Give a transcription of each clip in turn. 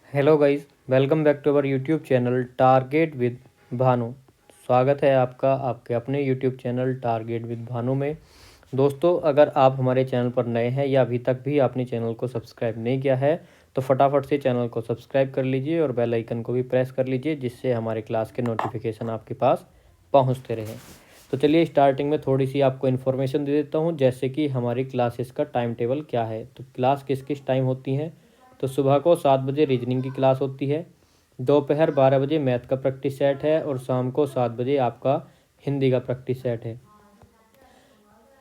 Hello guys, welcome back to our YouTube channel target with Bhanu. स्वागत है आपका आपके अपने YouTube channel target with Bhanu में। दोस्तों, अगर आप हमारे चैनल पर नए हैं या अभी तक भी आपने चैनल को सब्सक्राइब नहीं किया है तो फटाफट से चैनल को सब्सक्राइब कर लीजिए और बेल आइकन को भी प्रेस कर लीजिए, जिससे हमारे क्लास के नोटिफिकेशन आपके पास पहुँचते रहें। तो चलिए स्टार्टिंग में थोड़ी सी आपको इन्फॉर्मेशन दे देता हूँ, जैसे कि हमारी क्लासेस का टाइम टेबल क्या है। तो क्लास किस किस टाइम होती हैं। तो सुबह को 7 बजे रीजनिंग की क्लास होती है, दोपहर 12 बजे मैथ का प्रैक्टिस सेट है और शाम को 7 बजे आपका हिंदी का प्रैक्टिस सेट है।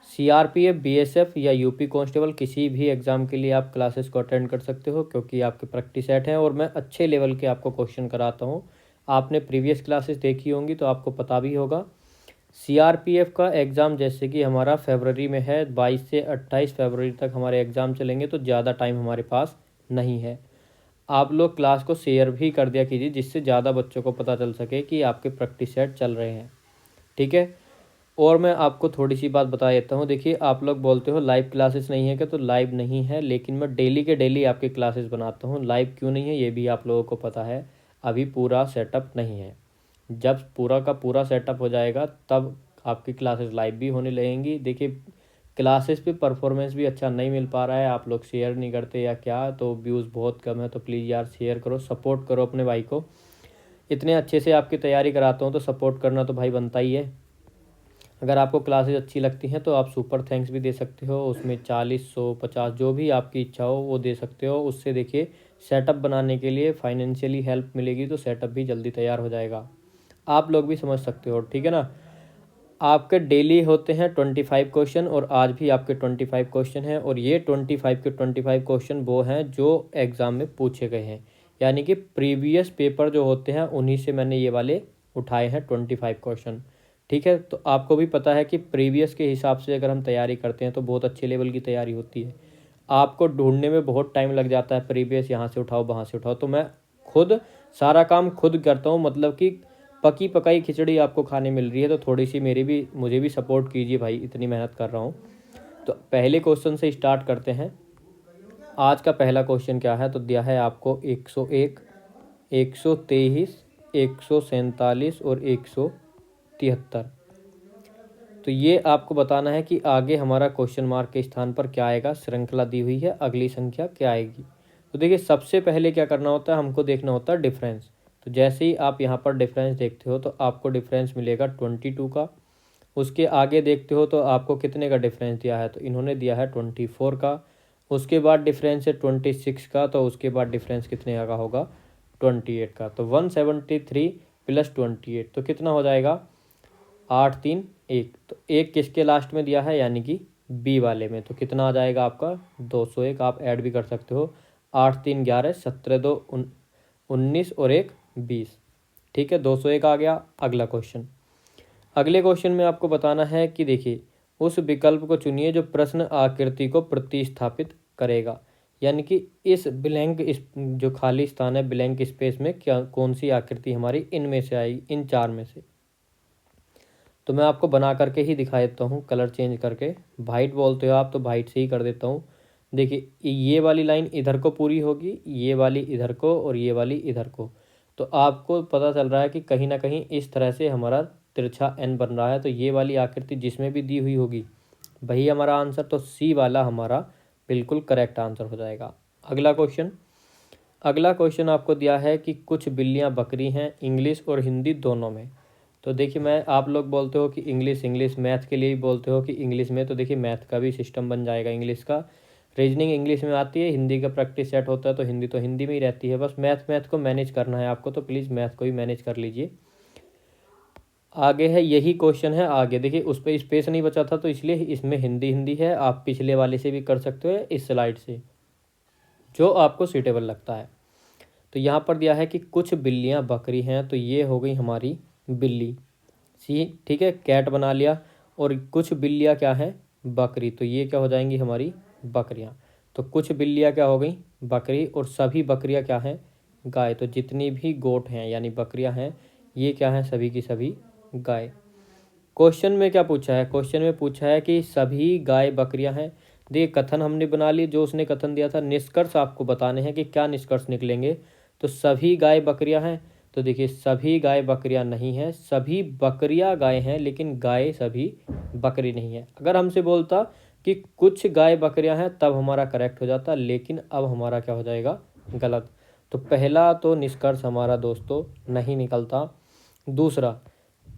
सीआरपीएफ, बीएसएफ या यूपी कांस्टेबल किसी भी एग्ज़ाम के लिए आप क्लासेस को अटेंड कर सकते हो, क्योंकि आपके प्रैक्टिस सेट हैं और मैं अच्छे लेवल के आपको क्वेश्चन कराता हूँ। आपने प्रीवियस क्लासेस देखी होंगी तो आपको पता भी होगा। सीआरपीएफ का एग्ज़ाम जैसे कि हमारा फरवरी में है, 22 से 28 फरवरी तक हमारे एग्ज़ाम चलेंगे, तो ज़्यादा टाइम हमारे पास नहीं है। आप लोग क्लास को शेयर भी कर दिया कीजिए, जिससे ज़्यादा बच्चों को पता चल सके कि आपके प्रैक्टिस सेट चल रहे हैं। ठीक है। और मैं आपको थोड़ी सी बात बता देता हूँ। देखिए, आप लोग बोलते हो लाइव क्लासेस नहीं है क्या, तो लाइव नहीं है, लेकिन मैं डेली के डेली आपकी क्लासेस बनाता हूँ। लाइव क्यों नहीं है ये भी आप लोगों को पता है, अभी पूरा सेटअप नहीं है। जब पूरा का पूरा सेटअप हो जाएगा तब आपकी क्लासेस लाइव भी होने लगेंगी। देखिए, क्लासेस पे परफॉर्मेंस भी अच्छा नहीं मिल पा रहा है, आप लोग शेयर नहीं करते या क्या, तो व्यूज़ बहुत कम है। तो प्लीज़ यार शेयर करो, सपोर्ट करो अपने भाई को। इतने अच्छे से आपकी तैयारी कराता हूँ तो सपोर्ट करना तो भाई बनता ही है। अगर आपको क्लासेस अच्छी लगती हैं तो आप सुपर थैंक्स भी दे सकते हो, उसमें 40, 100, 50 जो भी आपकी इच्छा हो वो दे सकते हो। उससे देखिए सेटअप बनाने के लिए फाइनेंशियली हेल्प मिलेगी, तो सेटअप भी जल्दी तैयार हो जाएगा। आप लोग भी समझ सकते हो, ठीक है ना। आपके डेली होते हैं 25 क्वेश्चन और आज भी आपके 25 क्वेश्चन हैं, और ये 25 के 25 क्वेश्चन वो हैं जो एग्ज़ाम में पूछे गए हैं, यानी कि प्रीवियस पेपर जो होते हैं उन्हीं से मैंने ये वाले उठाए हैं 25 क्वेश्चन। ठीक है। तो आपको भी पता है कि प्रीवियस के हिसाब से अगर हम तैयारी करते हैं तो बहुत अच्छे लेवल की तैयारी होती है। आपको ढूंढने में बहुत टाइम लग जाता है, प्रीवियस यहाँ से उठाओ वहाँ से उठाओ, तो मैं खुद सारा काम खुद करता हूँ। मतलब कि पकी पकाई खिचड़ी आपको खाने मिल रही है, तो थोड़ी सी मुझे भी सपोर्ट कीजिए भाई, इतनी मेहनत कर रहा हूँ। तो पहले क्वेश्चन से स्टार्ट करते हैं। आज का पहला क्वेश्चन क्या है, तो दिया है आपको 101, 123, 147 और 173। तो ये आपको बताना है कि आगे हमारा क्वेश्चन मार्क के स्थान पर क्या आएगा। श्रृंखला दी हुई है, अगली संख्या क्या आएगी। तो देखिए, सबसे पहले क्या करना होता है, हमको देखना होता है डिफरेंस। तो जैसे ही आप यहाँ पर डिफरेंस देखते हो तो आपको डिफरेंस मिलेगा 22 का। उसके आगे देखते हो तो आपको कितने का डिफरेंस दिया है, तो इन्होंने दिया है 24 का। उसके बाद डिफरेंस है 26 का, तो उसके बाद डिफरेंस कितने का होगा, 28 का। तो 173 प्लस 28 तो कितना हो जाएगा, 8, 3, 1। तो एक किसके लास्ट में दिया है, यानी कि बी वाले में, तो कितना आ जाएगा आपका 201। आप ऐड भी कर सकते हो, 8, 3, 11, 17, 2, 19 और 1, 20। ठीक है, 201 आ गया। अगला क्वेश्चन, अगले क्वेश्चन में आपको बताना है कि देखिए, उस विकल्प को चुनिए जो प्रश्न आकृति को प्रतिस्थापित करेगा। यानी कि इस ब्लैंक, इस जो खाली स्थान है ब्लैंक स्पेस में क्या कौन सी आकृति हमारी इनमें से आएगी, इन चार में से। तो मैं आपको बना करके ही दिखा देता हूँ, कलर चेंज करके। वाइट बोलते हो आप तो वाइट से ही कर देता हूँ। देखिए, ये वाली लाइन इधर को पूरी होगी, ये वाली इधर को और ये वाली इधर को। तो आपको पता चल रहा है कि कहीं ना कहीं इस तरह से हमारा तिरछा एन बन रहा है। तो ये वाली आकृति जिसमें भी दी हुई होगी वही हमारा आंसर, तो सी वाला हमारा बिल्कुल करेक्ट आंसर हो जाएगा। अगला क्वेश्चन, अगला क्वेश्चन आपको दिया है कि कुछ बिल्लियाँ बकरी हैं, इंग्लिश और हिंदी दोनों में। तो देखिए, मैं आप लोग बोलते हो कि इंग्लिश इंग्लिश, मैथ के लिए भी बोलते हो कि इंग्लिश में, तो देखिए मैथ का भी सिस्टम बन जाएगा। इंग्लिश का रीजनिंग इंग्लिश में आती है, हिंदी का प्रैक्टिस सेट होता है तो हिंदी में ही रहती है। बस मैथ को मैनेज करना है आपको, तो प्लीज़ मैथ को भी मैनेज कर लीजिए। आगे है, यही क्वेश्चन है आगे। देखिए, उस पर स्पेस नहीं बचा था तो इसलिए इसमें हिंदी हिंदी है। आप पिछले वाले से भी कर सकते हो, इस स्लाइड से, जो आपको सूटेबल लगता है। तो यहाँ पर दिया है कि कुछ बिल्लियाँ बकरी हैं, तो ये हो गई हमारी बिल्ली सी। ठीक है, कैट बना लिया। और कुछ बिल्लियाँ क्या हैं, बकरी, तो ये क्या हो जाएंगी हमारी बकरियाँ। तो कुछ बिल्लियाँ क्या हो गई, बकरी, और सभी बकरियाँ क्या हैं, गाय। तो जितनी भी गोट हैं यानी बकरियाँ हैं, ये क्या हैं, सभी की सभी गाय। क्वेश्चन में क्या पूछा है, क्वेश्चन में पूछा है कि सभी गाय बकरियां हैं। देखिए, कथन हमने बना लिए, जो उसने कथन दिया था। निष्कर्ष आपको बताने हैं कि क्या निष्कर्ष निकलेंगे। तो सभी गाय बकरियां हैं, तो देखिए सभी गाय बकरियां नहीं हैं, सभी बकरियां गाय हैं लेकिन गाय सभी बकरी नहीं है। अगर हमसे बोलता कि कुछ गाय बकरियां हैं तब हमारा करेक्ट हो जाता, लेकिन अब हमारा क्या हो जाएगा, गलत। तो पहला तो निष्कर्ष हमारा दोस्तों नहीं निकलता। दूसरा,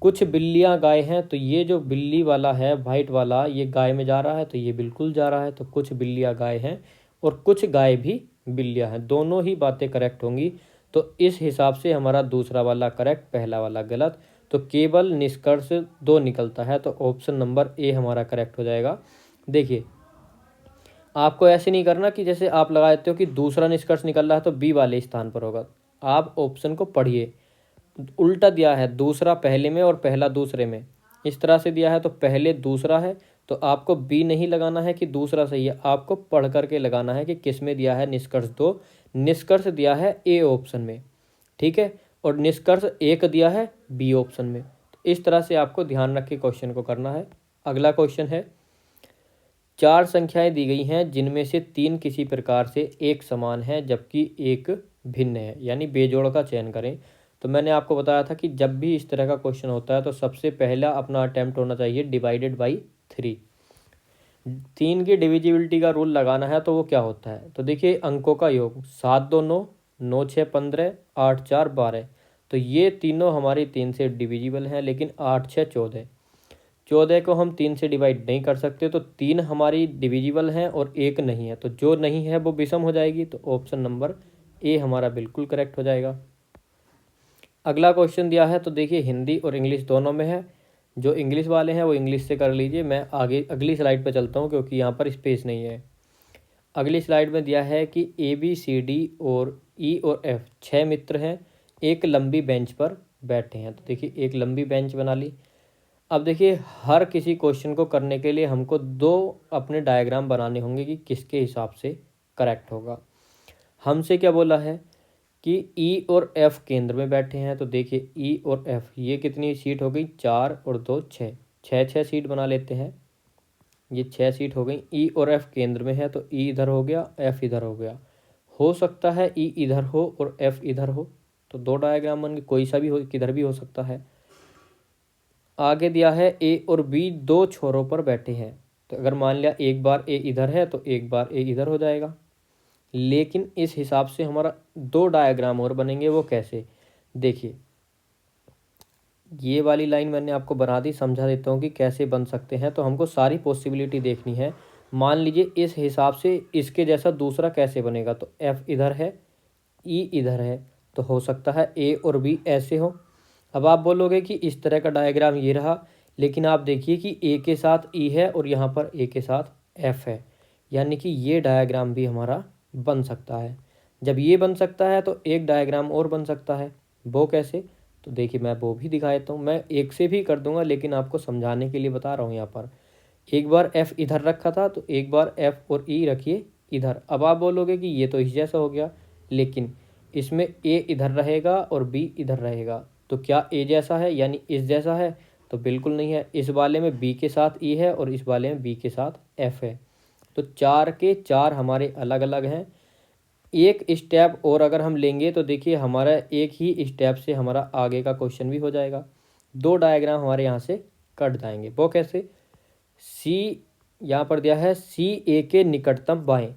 कुछ बिल्लियां गाय हैं, तो ये जो बिल्ली वाला है वाइट वाला ये गाय में जा रहा है, तो ये बिल्कुल जा रहा है। तो कुछ बिल्लियां गाय हैं और कुछ गाय भी बिल्लियां हैं, दोनों ही बातें करेक्ट होंगी। तो इस हिसाब से हमारा दूसरा वाला करेक्ट, पहला वाला गलत। तो केवल निष्कर्ष दो निकलता है, तो ऑप्शन नंबर ए हमारा करेक्ट हो जाएगा। देखिए आपको ऐसे नहीं करना कि जैसे आप लगा देते हो कि दूसरा निष्कर्ष निकल रहा है तो बी वाले स्थान पर होगा। आप ऑप्शन को पढ़िए, उल्टा दिया है, दूसरा पहले में और पहला दूसरे में, इस तरह से दिया है। तो पहले दूसरा है तो आपको बी नहीं लगाना है कि दूसरा सही है, आपको पढ़ करके लगाना है कि किस में दिया है निष्कर्ष दो। निष्कर्ष दिया है ए ऑप्शन में, ठीक है, और निष्कर्ष एक दिया है बी ऑप्शन में। तो इस तरह से आपको ध्यान रख के क्वेश्चन को करना है। अगला क्वेश्चन है, चार संख्याएं दी गई हैं जिनमें से तीन किसी प्रकार से एक समान है जबकि एक भिन्न है, यानी बेजोड़ का चयन करें। तो मैंने आपको बताया था कि जब भी इस तरह का क्वेश्चन होता है तो सबसे पहला अपना अटैम्प्ट होना चाहिए डिवाइडेड बाई 3। तीन की डिविजिबिलिटी का रूल लगाना है तो वो क्या होता है, तो देखिए अंकों का योग 7 2 9, 9 6 15, 8 4 12। तो ये तीनों हमारी 3 से डिविजिबल हैं, लेकिन 8 6 14, 14 को हम 3 से डिवाइड नहीं कर सकते। तो 3 हमारी डिविजिबल हैं और एक नहीं है, तो जो नहीं है वो विषम हो जाएगी। तो ऑप्शन नंबर ए हमारा बिल्कुल करेक्ट हो जाएगा। अगला क्वेश्चन दिया है, तो देखिए हिंदी और इंग्लिश दोनों में है। जो इंग्लिश वाले हैं वो इंग्लिश से कर लीजिए, मैं आगे अगली स्लाइड पर चलता हूँ क्योंकि यहाँ पर स्पेस नहीं है। अगली स्लाइड में दिया है कि ए बी सी डी और ई और एफ 6 मित्र हैं, एक लंबी बेंच पर बैठे हैं। तो देखिए एक लंबी बेंच बना ली। अब देखिए हर किसी क्वेश्चन को करने के लिए हमको दो अपने डायग्राम बनाने होंगे कि किसके हिसाब से करेक्ट होगा। हमसे क्या बोला है कि ई और एफ केंद्र में बैठे हैं, तो देखिए ई और एफ ये कितनी सीट हो गई, 4 और 2 6, 6 सीट बना लेते हैं। ये 6 सीट हो गई। ई और एफ केंद्र में है तो ई इधर हो गया, एफ इधर हो गया। हो सकता है ई इधर हो और एफ इधर हो, तो दो डायग्राम बन गए, कोई सा भी हो, किधर भी हो सकता है। आगे दिया है ए और बी दो छोरों पर बैठे हैं, तो अगर मान लिया एक बार ए इधर है तो एक बार ए इधर हो जाएगा। लेकिन इस हिसाब से हमारा दो डायग्राम और बनेंगे, वो कैसे, देखिए ये वाली लाइन मैंने आपको बना दी, समझा देता हूँ कि कैसे बन सकते हैं। तो हमको सारी पॉसिबिलिटी देखनी है। मान लीजिए इस हिसाब से इसके जैसा दूसरा कैसे बनेगा, तो एफ इधर है, ई इधर है, तो हो सकता है ए और बी ऐसे हो। अब आप बोलोगे कि इस तरह का डायग्राम ये रहा, लेकिन आप देखिए कि ए के साथ ई है और यहाँ पर ए के साथ एफ है, यानी कि ये डायग्राम भी हमारा बन सकता है। जब ये बन सकता है तो एक डायग्राम और बन सकता है, वो कैसे, तो देखिए मैं वो भी दिखा देता हूँ। मैं एक से भी कर दूंगा लेकिन आपको समझाने के लिए बता रहा हूँ। यहाँ पर एक बार एफ इधर रखा था तो एक बार एफ और ई रखिए इधर। अब आप बोलोगे कि ये तो इस जैसा हो गया, लेकिन इसमें ए इधर रहेगा और बी इधर रहेगा, तो क्या ए जैसा है यानी इस जैसा है, तो बिल्कुल नहीं है। इस वाले में बी के साथ ई है और इस वाले में बी के साथ एफ है, तो चार के चार हमारे अलग अलग हैं। एक स्टेप और अगर हम लेंगे तो देखिए हमारा एक ही स्टेप से हमारा आगे का क्वेश्चन भी हो जाएगा। दो डायग्राम हमारे यहाँ से कट जाएंगे, वो कैसे, सी यहाँ पर दिया है सी ए के निकटतम बाएं।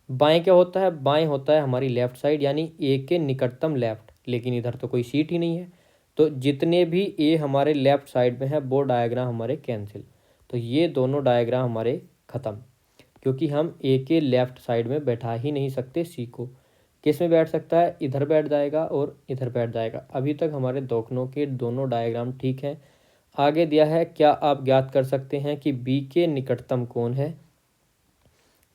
बाएं क्या होता है, बाएं होता है हमारी लेफ्ट साइड, यानी ए के निकटतम लेफ्ट, लेकिन इधर तो कोई सीट ही नहीं है, तो जितने भी ए हमारे लेफ्ट साइड में है वो डायग्राम हमारे कैंसिल। तो ये दोनों डायग्राम हमारे ख़त्म, क्योंकि हम ए के लेफ्ट साइड में बैठा ही नहीं सकते सी को। किस में बैठ सकता है, इधर बैठ जाएगा और इधर बैठ जाएगा। अभी तक हमारे दोनों के दोनों डायग्राम ठीक हैं। आगे दिया है, क्या आप ज्ञात कर सकते हैं कि बी के निकटतम कौन है।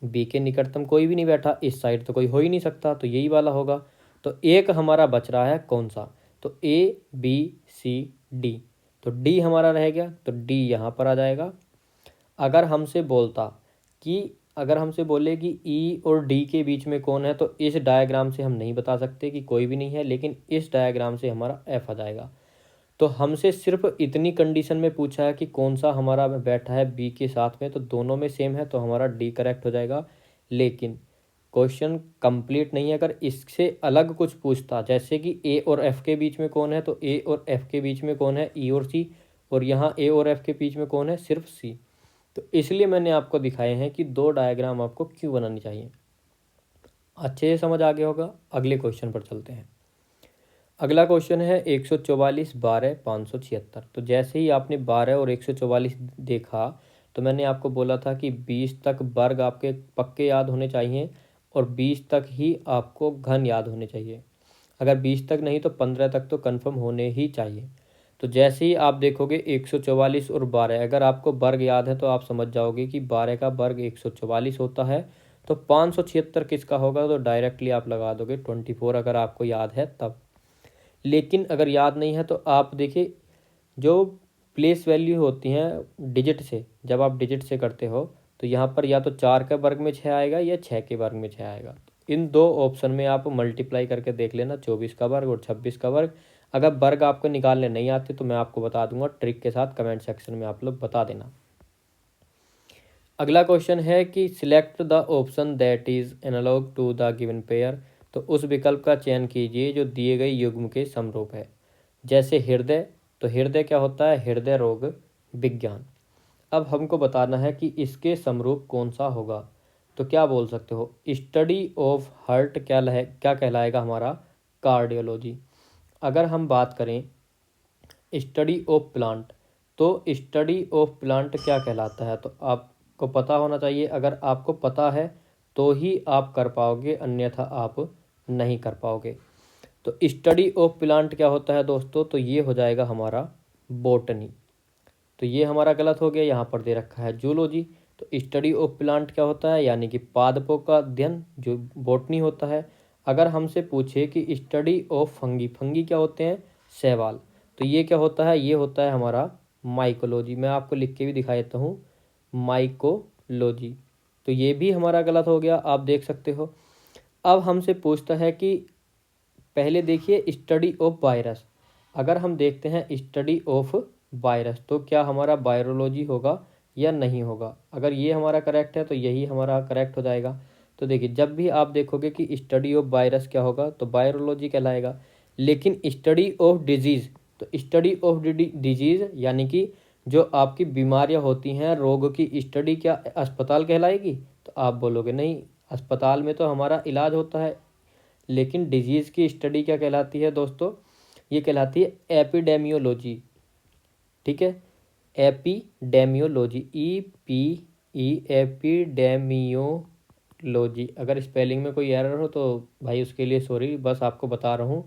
बी के निकटतम कोई भी नहीं बैठा, इस साइड तो कोई हो ही नहीं सकता, तो यही वाला होगा। तो एक हमारा बच रहा है कौन सा, तो ए बी सी डी, तो डी हमारा रह गया, तो डी यहाँ पर आ जाएगा। अगर हमसे बोलता कि अगर हमसे बोले कि ई और डी के बीच में कौन है, तो इस डायग्राम से हम नहीं बता सकते कि कोई भी नहीं है, लेकिन इस डायग्राम से हमारा एफ आ जाएगा। तो हमसे सिर्फ इतनी कंडीशन में पूछा है कि कौन सा हमारा बैठा है बी के साथ में, तो दोनों में सेम है, तो हमारा डी करेक्ट हो जाएगा। लेकिन क्वेश्चन कंप्लीट नहीं है। अगर इससे अलग कुछ पूछता, जैसे कि ए और एफ के बीच में कौन है, तो ए और एफ के बीच में कौन है, ई और सी, और यहाँ ए और एफ के बीच में कौन है, सिर्फ सी। तो इसलिए मैंने आपको दिखाए हैं कि दो डायग्राम आपको क्यों बनानी चाहिए। अच्छे से समझ आ गया होगा। अगले क्वेश्चन पर चलते हैं। अगला क्वेश्चन है 144, 12, 576। तो जैसे ही आपने 12 और 144 देखा तो मैंने आपको बोला था कि 20 तक वर्ग आपके पक्के याद होने चाहिए और 20 तक ही आपको घन याद होने चाहिए। अगर 20 तक नहीं तो 15 तक तो कन्फर्म होने ही चाहिए। तो जैसे ही आप देखोगे 144 और 12, अगर आपको वर्ग याद है तो आप समझ जाओगे कि 12 का वर्ग 144 होता है। तो 576 किसका होगा, तो डायरेक्टली आप लगा दोगे 24, अगर आपको याद है तब। लेकिन अगर याद नहीं है तो आप देखिए, जो प्लेस वैल्यू होती हैं डिजिट से, जब आप डिजिट से करते हो तो यहाँ पर या तो 4 के वर्ग में 6 आएगा या 6 के वर्ग में 6 आएगा। इन दो ऑप्शन में आप मल्टीप्लाई करके देख लेना, 24 का वर्ग और 26 का वर्ग। अगर वर्ग आपको निकालने नहीं आते तो मैं आपको बता दूंगा ट्रिक के साथ, कमेंट सेक्शन में आप लोग बता देना। अगला क्वेश्चन है कि select the option that is analogue to the given pair. तो उस विकल्प का चयन कीजिए जो दिए गए युग्म के समरूप है। जैसे हृदय, तो हृदय क्या होता है, हृदय रोग विज्ञान। अब हमको बताना है कि इसके समरूप कौन सा होगा। तो क्या बोल सकते हो, स्टडी ऑफ हार्ट क्या कहलाएगा हमारा, कार्डियोलॉजी। अगर हम बात करें स्टडी ऑफ प्लांट, तो स्टडी ऑफ प्लांट क्या कहलाता है, तो आपको पता होना चाहिए। अगर आपको पता है तो ही आप कर पाओगे, अन्यथा आप नहीं कर पाओगे। तो स्टडी ऑफ प्लांट क्या होता है दोस्तों, तो ये हो जाएगा हमारा बोटनी। तो ये हमारा गलत हो गया, यहाँ पर दे रखा है जूलॉजी। तो स्टडी ऑफ प्लांट क्या होता है, यानी कि पादपों का अध्ययन, जो बोटनी होता है। अगर हमसे पूछे कि स्टडी ऑफ फंगी, फंगी क्या होते हैं, शैवाल, तो ये क्या होता है, ये होता है हमारा माइकोलॉजी। मैं आपको लिख के भी दिखा देता हूँ, माइकोलॉजी। तो ये भी हमारा गलत हो गया, आप देख सकते हो। अब हमसे पूछता है कि पहले देखिए स्टडी ऑफ वायरस। अगर हम देखते हैं स्टडी ऑफ वायरस तो क्या हमारा वायरोलॉजी होगा या नहीं होगा। अगर ये हमारा करेक्ट है तो यही हमारा करेक्ट हो जाएगा। तो देखिए, जब भी आप देखोगे कि स्टडी ऑफ वायरस क्या होगा तो वायरोलॉजी कहलाएगा। लेकिन स्टडी ऑफ डिजीज़, तो स्टडी ऑफ डिजीज़ यानी कि जो आपकी बीमारियां होती हैं, रोग की स्टडी, क्या अस्पताल कहलाएगी, तो आप बोलोगे नहीं, अस्पताल में तो हमारा इलाज होता है। लेकिन डिजीज़ की स्टडी क्या कहलाती है दोस्तों, ये कहलाती है एपिडेमियोलॉजी। ठीक है, एपिडेमियोलॉजी, एपिडेमियोलॉजी। अगर स्पेलिंग में कोई एरर हो तो भाई उसके लिए सॉरी, बस आपको बता रहा हूँ,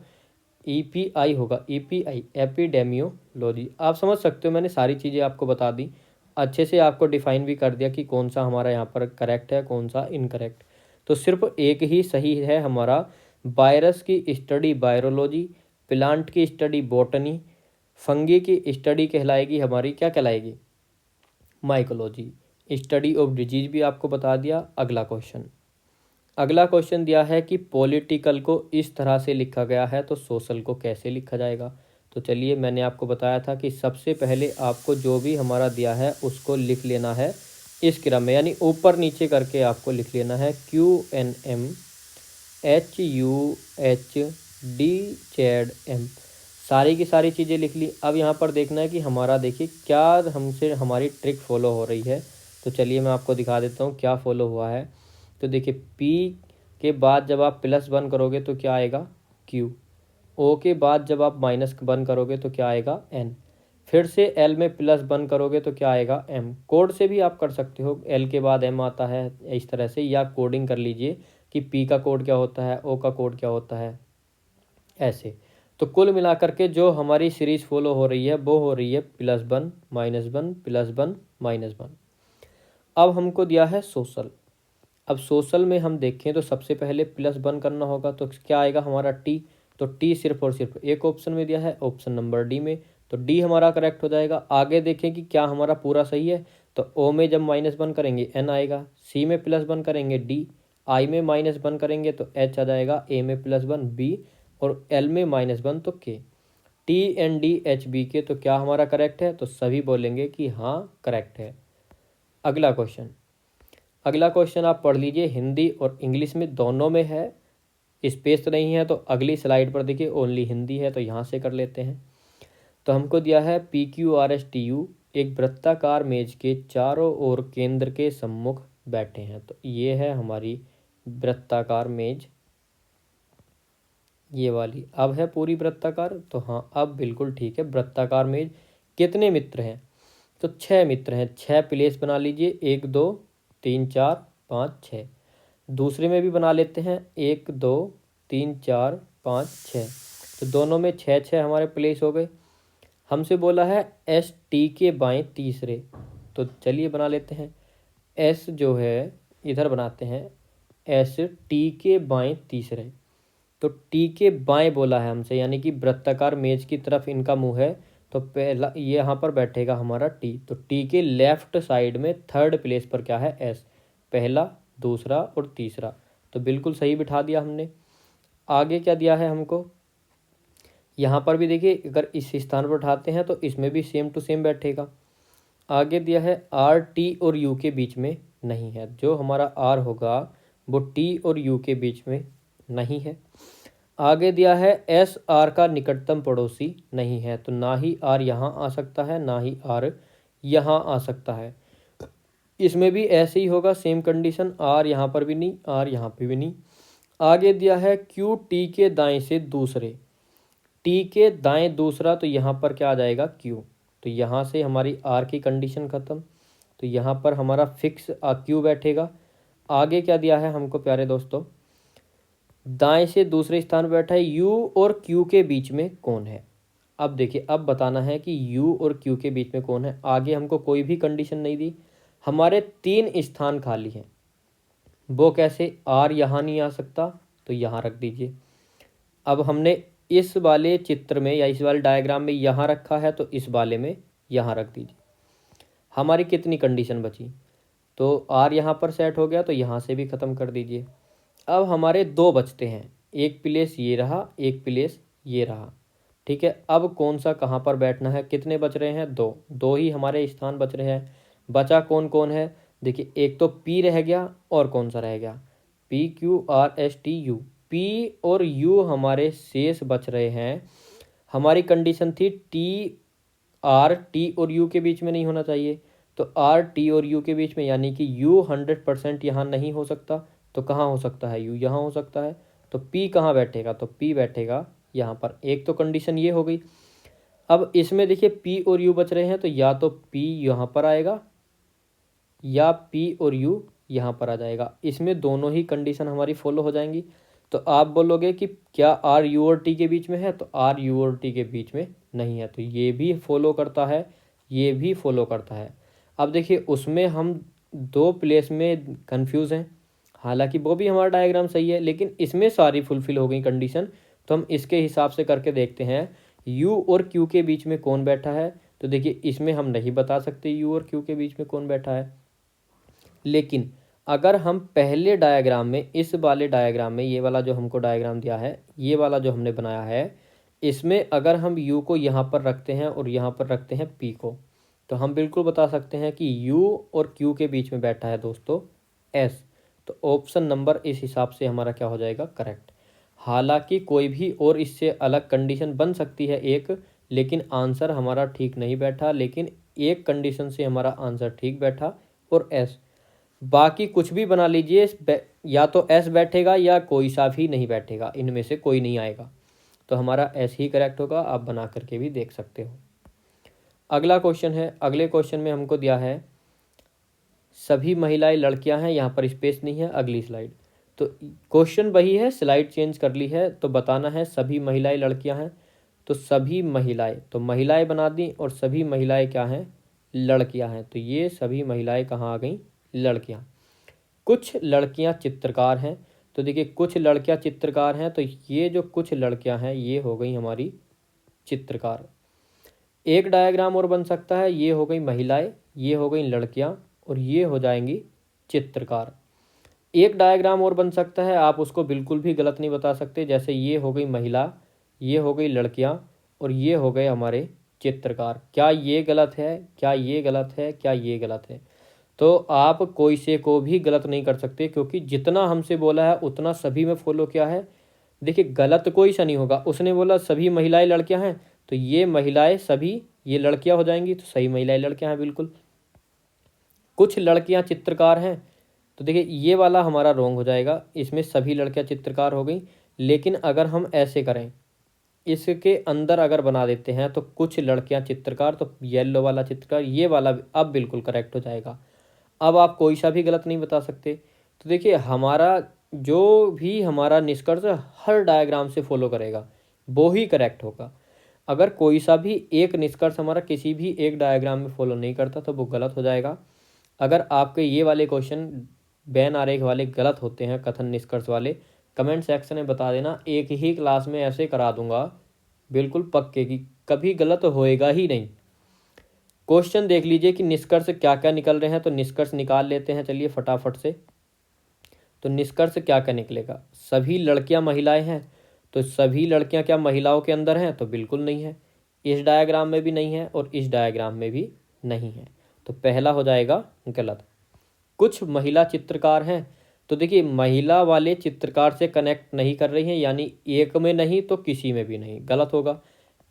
ईपीआई होगा, ईपीआई, एपिडेमियोलॉजी। आप समझ सकते हो, मैंने सारी चीज़ें आपको बता दी, अच्छे से आपको डिफाइन भी कर दिया कि कौन सा हमारा यहाँ पर करेक्ट है, कौन सा इनकरेक्ट। तो सिर्फ एक ही सही है हमारा, वायरस की स्टडी वायरोलॉजी, प्लांट की स्टडी बॉटनी, फंगी की स्टडी कहलाएगी हमारी, क्या कहलाएगी, माइकोलॉजी। स्टडी ऑफ डिजीज भी आपको बता दिया। अगला क्वेश्चन दिया है कि पॉलिटिकल को इस तरह से लिखा गया है तो सोशल को कैसे लिखा जाएगा। तो चलिए, मैंने आपको बताया था कि सबसे पहले आपको जो भी हमारा दिया है उसको लिख लेना है इस क्रम में, यानी ऊपर नीचे करके आपको लिख लेना है, QNM HUHDZM, सारी की सारी चीज़ें लिख ली। अब यहाँ पर देखना है कि हमारा, देखिए क्या हमसे हमारी ट्रिक फॉलो हो रही है। तो चलिए मैं आपको दिखा देता हूँ क्या फॉलो हुआ है। तो देखिए, P के बाद जब आप +1 करोगे तो क्या आएगा, Q। O के बाद जब आप -1 करोगे तो क्या आएगा, N। फिर से L में +1 करोगे तो क्या आएगा, M। कोड से भी आप कर सकते हो, L के बाद M आता है इस तरह से, या कोडिंग कर लीजिए कि P का कोड क्या होता है, O का कोड क्या होता है, ऐसे। तो कुल मिलाकर के जो हमारी सीरीज फॉलो हो रही है वो हो रही है +1 -1 +1 -1। अब हमको दिया है सोशल। अब सोशल में हम देखें तो सबसे पहले +1 करना होगा, तो क्या आएगा हमारा, T। तो T सिर्फ और सिर्फ एक ऑप्शन में दिया है, ऑप्शन नंबर D में, तो D हमारा करेक्ट हो जाएगा। आगे देखें कि क्या हमारा पूरा सही है, तो O में जब -1 करेंगे N आएगा, C में +1 करेंगे D, I में -1 करेंगे तो H आ जाएगा, A में +1 B, और L में -1 तो K। TNDHB के तो क्या हमारा करेक्ट है, तो सभी बोलेंगे कि हाँ करेक्ट है। अगला क्वेश्चन, अगला क्वेश्चन आप पढ़ लीजिए, हिंदी और इंग्लिश में दोनों में है, स्पेस नहीं है, तो अगली स्लाइड पर देखिए ओनली हिंदी है, तो यहाँ से कर लेते हैं। तो हमको दिया है PQRSTU एक वृत्ताकार मेज के चारों ओर केंद्र के सम्मुख बैठे हैं। तो ये है हमारी वृत्ताकार मेज, ये वाली। अब है पूरी वृत्ताकार, तो हाँ अब बिल्कुल ठीक है। वृत्ताकार मेज कितने मित्र हैं, तो 6 मित्र हैं। 6 प्लेस बना लीजिए, 1 2 3 4 5 6। दूसरे में भी बना लेते हैं, 1 2 3 4 5 6। तो दोनों में 6 6 हमारे प्लेस हो गए। हमसे बोला है ST के बाएं तीसरे, तो चलिए बना लेते हैं। S जो है इधर बनाते हैं, ST के बाएं तीसरे। तो T के बाएं बोला है हमसे, यानी कि वृत्ताकार मेज की तरफ इनका मुंह है, तो पहला ये यहाँ पर बैठेगा हमारा T। तो T के लेफ्ट साइड में थर्ड प्लेस पर क्या है, S। पहला, दूसरा और तीसरा, तो बिल्कुल सही बिठा दिया हमने। आगे क्या दिया है हमको, यहाँ पर भी देखिए अगर इस स्थान पर उठाते हैं तो इसमें भी सेम टू सेम बैठेगा। आगे दिया है RT और U के बीच में नहीं है, जो हमारा R होगा वो T और U के बीच में नहीं है। आगे दिया है SR का निकटतम पड़ोसी नहीं है, तो ना ही R यहाँ आ सकता है, ना ही R यहाँ आ सकता है। इसमें भी ऐसे ही होगा, सेम कंडीशन, R यहाँ पर भी नहीं, R यहाँ पे भी नहीं। आगे दिया है QT के दाएं से दूसरे, T के दाएं दूसरा, तो यहाँ पर क्या आ जाएगा, Q। तो यहाँ से हमारी R की कंडीशन ख़त्म, तो यहाँ पर हमारा फिक्स Q बैठेगा। आगे क्या दिया है हमको प्यारे दोस्तों, दाएं से दूसरे स्थान पर बैठा है, U और Q के बीच में कौन है। अब देखिए, अब बताना है कि U और Q के बीच में कौन है। आगे हमको कोई भी कंडीशन नहीं दी, हमारे 3 स्थान खाली हैं। वो कैसे, R यहाँ नहीं आ सकता, तो यहाँ रख दीजिए। अब हमने इस वाले चित्र में या इस वाले डायग्राम में यहाँ रखा है, तो इस वाले में यहाँ रख दीजिए। हमारी कितनी कंडीशन बची, तो R यहाँ पर सेट हो गया, तो यहाँ से भी ख़त्म कर दीजिए। अब हमारे 2 बचते हैं, एक प्लेस ये रहा, एक प्लेस ये रहा, ठीक है। अब कौन सा कहाँ पर बैठना है, कितने बच रहे हैं, 2 2 ही हमारे स्थान बच रहे हैं। बचा कौन कौन है, देखिए एक तो P रह गया, और कौन सा रह गया, PQRSTU। P और U हमारे शेष बच रहे हैं। हमारी कंडीशन थी T और U के बीच में नहीं होना चाहिए, तो R T और U के बीच में, यानी कि U 100% यहाँ नहीं हो सकता, तो कहाँ हो सकता है, U यहाँ हो सकता है। तो P कहाँ बैठेगा, तो P बैठेगा यहाँ पर। एक तो कंडीशन ये हो गई। अब इसमें देखिए P और U बच रहे हैं, तो या तो P यहाँ पर आएगा या P और U यहाँ पर आ जाएगा। इसमें दोनों ही कंडीशन हमारी फॉलो हो जाएंगी। तो आप बोलोगे कि क्या R U और T के बीच में है, तो R U और T के बीच में नहीं है, तो ये भी फॉलो करता है, ये भी फॉलो करता है। अब देखिए उसमें हम 2 प्लेस में कंफ्यूज हैं, हालांकि वो भी हमारा डायग्राम सही है, लेकिन इसमें सारी फुलफिल हो गई कंडीशन। तो हम इसके हिसाब से करके देखते हैं U और Q के बीच में कौन बैठा है। तो देखिए इसमें हम नहीं बता सकते U और Q के बीच में कौन बैठा है, लेकिन अगर हम पहले डायग्राम में, इस वाले डायग्राम में, ये वाला जो हमको डायग्राम दिया है, ये वाला जो हमने बनाया है, इसमें अगर हम U को यहाँ पर रखते हैं और यहाँ पर रखते हैं P को, तो हम बिल्कुल बता सकते हैं कि U और Q के बीच में बैठा है दोस्तों S। तो ऑप्शन नंबर इस हिसाब से हमारा क्या हो जाएगा, करेक्ट। हालांकि कोई भी और इससे अलग कंडीशन बन सकती है एक, लेकिन आंसर हमारा ठीक नहीं बैठा, लेकिन एक कंडीशन से हमारा आंसर ठीक बैठा और S। बाकी कुछ भी बना लीजिए, या तो S बैठेगा या कोई सा भी नहीं बैठेगा, इनमें से कोई नहीं आएगा, तो हमारा S ही करेक्ट होगा। आप बना करके भी देख सकते हो। अगला क्वेश्चन है, अगले क्वेश्चन में हमको दिया है सभी महिलाएं लड़कियां हैं, यहाँ पर स्पेस नहीं है, अगली स्लाइड। तो क्वेश्चन वही है, स्लाइड चेंज कर ली है, तो बताना है सभी महिलाएं लड़कियां हैं। तो सभी महिलाएं, तो महिलाएं बना दी, और सभी महिलाएं क्या हैं, लड़कियां हैं। तो ये सभी महिलाएं कहाँ आ गई, लड़कियां। कुछ लड़कियां चित्रकार हैं, तो देखिए कुछ लड़कियां चित्रकार हैं, तो ये जो कुछ लड़कियां हैं ये हो गई हमारी चित्रकार। एक डायग्राम और बन सकता है, ये हो गई महिलाएं, ये हो गई लड़कियां, और ये हो जाएंगी चित्रकार। एक डायग्राम और बन सकता है, आप उसको बिल्कुल भी गलत नहीं बता सकते, जैसे ये हो गई महिला, ये हो गई लड़कियां, और ये हो गए हमारे चित्रकार। क्या ये गलत है, क्या ये गलत है, क्या ये गलत है, तो आप कोई से को भी गलत नहीं कर सकते, क्योंकि जितना हमसे बोला है उतना सभी में फॉलो किया है। देखिए गलत कोई सा नहीं होगा, उसने बोला सभी महिलाएं लड़कियां हैं, तो ये महिलाएं सभी ये लड़कियां हो जाएंगी, तो सही महिलाएं लड़कियां हैं बिल्कुल। कुछ लड़कियां चित्रकार हैं, तो देखिए ये वाला हमारा रोंग हो जाएगा, इसमें सभी लड़कियां चित्रकार हो गई। लेकिन अगर हम ऐसे करें, इसके अंदर अगर बना देते हैं तो कुछ लड़कियां चित्रकार, तो येलो वाला चित्रकार, ये वाला अब बिल्कुल करेक्ट हो जाएगा। अब आप कोई सा भी गलत नहीं बता सकते। तो देखिए हमारा जो भी हमारा निष्कर्ष हर डायग्राम से फॉलो करेगा वो ही करेक्ट होगा। अगर कोई सा भी एक निष्कर्ष हमारा किसी भी एक डायग्राम में फॉलो नहीं करता तो वो गलत हो जाएगा। अगर आपके ये वाले क्वेश्चन बैन आरेख वाले गलत होते हैं, कथन निष्कर्ष वाले, कमेंट सेक्शन में बता देना, एक ही क्लास में ऐसे करा दूंगा बिल्कुल पक्के की, कभी गलत होएगा ही नहीं। क्वेश्चन देख लीजिए कि निष्कर्ष क्या क्या निकल रहे हैं, तो निष्कर्ष निकाल लेते हैं चलिए फटाफट से। तो निष्कर्ष क्या क्या निकलेगा, सभी लड़कियां महिलाएं हैं, तो सभी लड़कियां क्या महिलाओं के अंदर हैं, तो बिल्कुल नहीं है, इस डायग्राम में भी नहीं है और इस डायग्राम में भी नहीं है, तो पहला हो जाएगा गलत। कुछ महिला चित्रकार हैं, तो देखिए महिला वाले चित्रकार से कनेक्ट नहीं कर रही हैं, यानी एक में नहीं तो किसी में भी नहीं, गलत होगा।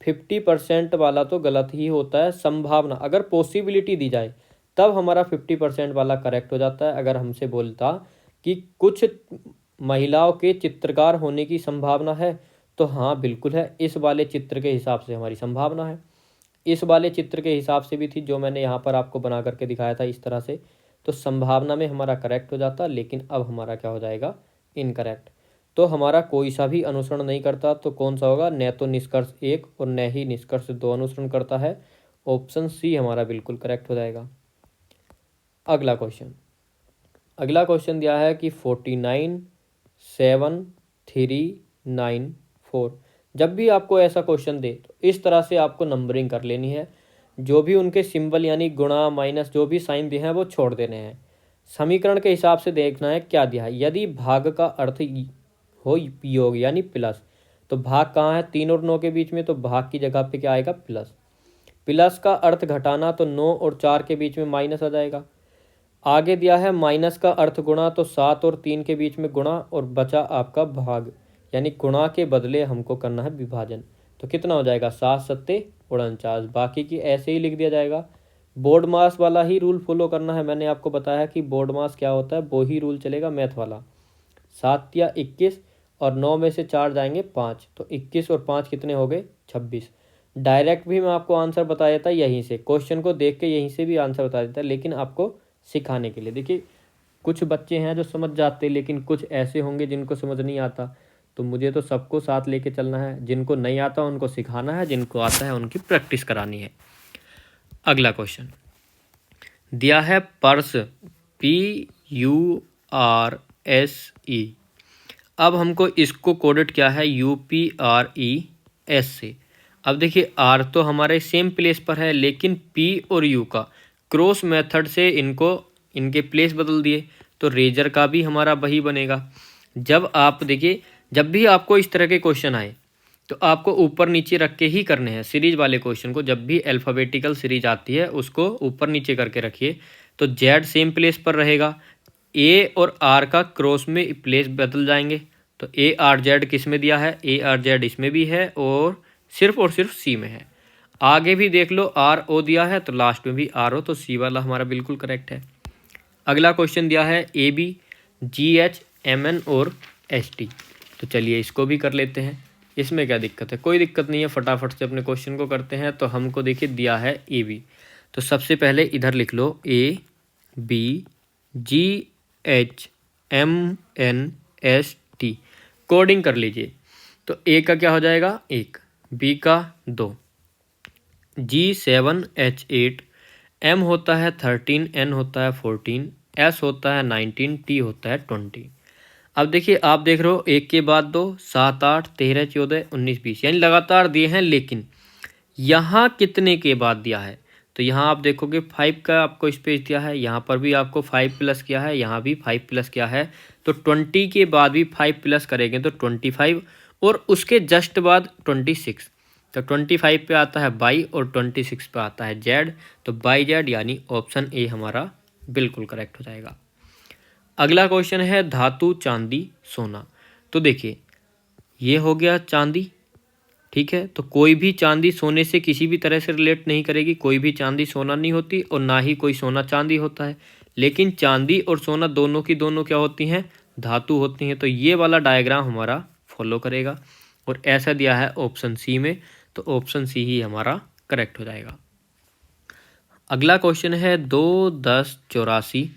50% वाला तो गलत ही होता है, संभावना अगर पॉसिबिलिटी दी जाए तब हमारा 50% वाला करेक्ट हो जाता है। अगर हमसे बोलता कि कुछ महिलाओं के चित्रकार होने की संभावना है, तो हाँ बिल्कुल है, इस वाले चित्र के हिसाब से हमारी संभावना है, इस वाले चित्र के हिसाब से भी थी जो मैंने यहाँ पर आपको बना करके दिखाया था इस तरह से, तो संभावना में हमारा करेक्ट हो जाता। लेकिन अब हमारा क्या हो जाएगा, इनकरेक्ट। तो हमारा कोई सा भी अनुसरण नहीं करता, तो कौन सा होगा, न तो निष्कर्ष 1 और न ही निष्कर्ष 2 अनुसरण करता है, ऑप्शन सी हमारा बिल्कुल करेक्ट हो जाएगा। अगला क्वेश्चन दिया है कि 49 7 3 9 4। जब भी आपको ऐसा क्वेश्चन दे तो इस तरह से आपको नंबरिंग कर लेनी है, जो भी उनके सिंबल यानी गुणा माइनस जो भी साइन दिए हैं वो छोड़ देने हैं। समीकरण के हिसाब से देखना है क्या दिया है। यदि भाग का अर्थ हो योग यानी प्लस, तो भाग कहाँ है, 3 और 9 के बीच में, तो भाग की जगह पे क्या आएगा, प्लस। प्लस का अर्थ घटाना, तो 9 और 4 के बीच में माइनस आ जाएगा। आगे दिया है माइनस का अर्थ गुणा, तो 7 और 3 के बीच में गुणा, और बचा आपका भाग, यानी गुणा के बदले हमको करना है विभाजन, तो कितना हो जाएगा, 7 सत्ते 49। बाकी की ऐसे ही लिख दिया जाएगा। बोर्ड मास वाला ही रूल फॉलो करना है, मैंने आपको बताया कि बोर्ड मास क्या होता है, वो ही रूल चलेगा मैथ वाला। 7 या 21 और 9 में से 4 जाएंगे 5, तो 21 और 5 कितने हो गए, 26। डायरेक्ट भी मैं आपको आंसर बता देता यहीं से, क्वेश्चन को देख के यहीं से भी आंसर बता देता, लेकिन आपको सिखाने के लिए। देखिए कुछ बच्चे हैं जो समझ जाते, लेकिन कुछ ऐसे होंगे जिनको समझ नहीं आता, तो मुझे तो सबको साथ लेके चलना है, जिनको नहीं आता उनको सिखाना है, जिनको आता है उनकी प्रैक्टिस करानी है। अगला क्वेश्चन दिया है पर्स, PURSE। अब हमको इसको कोडेड क्या है, UPRES से। अब देखिए आर तो हमारे सेम प्लेस पर है, लेकिन P और U का क्रॉस मेथड से इनके प्लेस बदल दिए, तो रेजर का भी हमारा वही बनेगा। जब आप देखिए, जब भी आपको इस तरह के क्वेश्चन आए तो आपको ऊपर नीचे रख के ही करने हैं। सीरीज वाले क्वेश्चन को जब भी अल्फ़ाबेटिकल सीरीज आती है उसको ऊपर नीचे करके रखिए, तो जेड सेम प्लेस पर रहेगा, ए और आर का क्रॉस में प्लेस बदल जाएंगे। तो ARZ किस में दिया है, ARZ इसमें भी है और सिर्फ सी में है। आगे भी देख लो RO दिया है, तो लास्ट में भी RO, तो सी वाला हमारा बिल्कुल करेक्ट है। अगला क्वेश्चन दिया है AB GH MN और ST, तो चलिए इसको भी कर लेते हैं। इसमें क्या दिक्कत है, कोई दिक्कत नहीं है, फटाफट से अपने क्वेश्चन को करते हैं। तो हमको देखिए दिया है AB, तो सबसे पहले इधर लिख लो ABGHMNST, कोडिंग कर लीजिए। तो A का क्या हो जाएगा 1, B का 2, G7H8, M होता है 13, N होता है 14, S होता है 19, T होता है 20। अब देखिए आप देख रहे हो 1 के बाद 2, 7 8 13 14 19 20, यानी लगातार दिए हैं, लेकिन यहाँ कितने के बाद दिया है, तो यहाँ आप देखोगे 5 का आपको स्पेस दिया है, यहाँ पर भी आपको 5 प्लस किया है, यहाँ भी 5 प्लस किया है, तो 20 के बाद भी 5 प्लस करेंगे तो 25, और उसके जस्ट बाद 26, तो 25 पे आता है बाई और 26 पे आता है जेड, तो बाई जेड यानी ऑप्शन ए हमारा बिल्कुल करेक्ट हो जाएगा। अगला क्वेश्चन है धातु चांदी सोना। तो देखिए ये हो गया चांदी, ठीक है। तो कोई भी चांदी सोने से किसी भी तरह से रिलेट नहीं करेगी, कोई भी चांदी सोना नहीं होती और ना ही कोई सोना चांदी होता है। लेकिन चांदी और सोना दोनों की दोनों क्या होती हैं, धातु होती हैं। तो ये वाला डायग्राम हमारा फॉलो करेगा और ऐसा दिया है ऑप्शन सी में, तो ऑप्शन सी ही हमारा करेक्ट हो जाएगा। अगला क्वेश्चन है 2, 10, 84।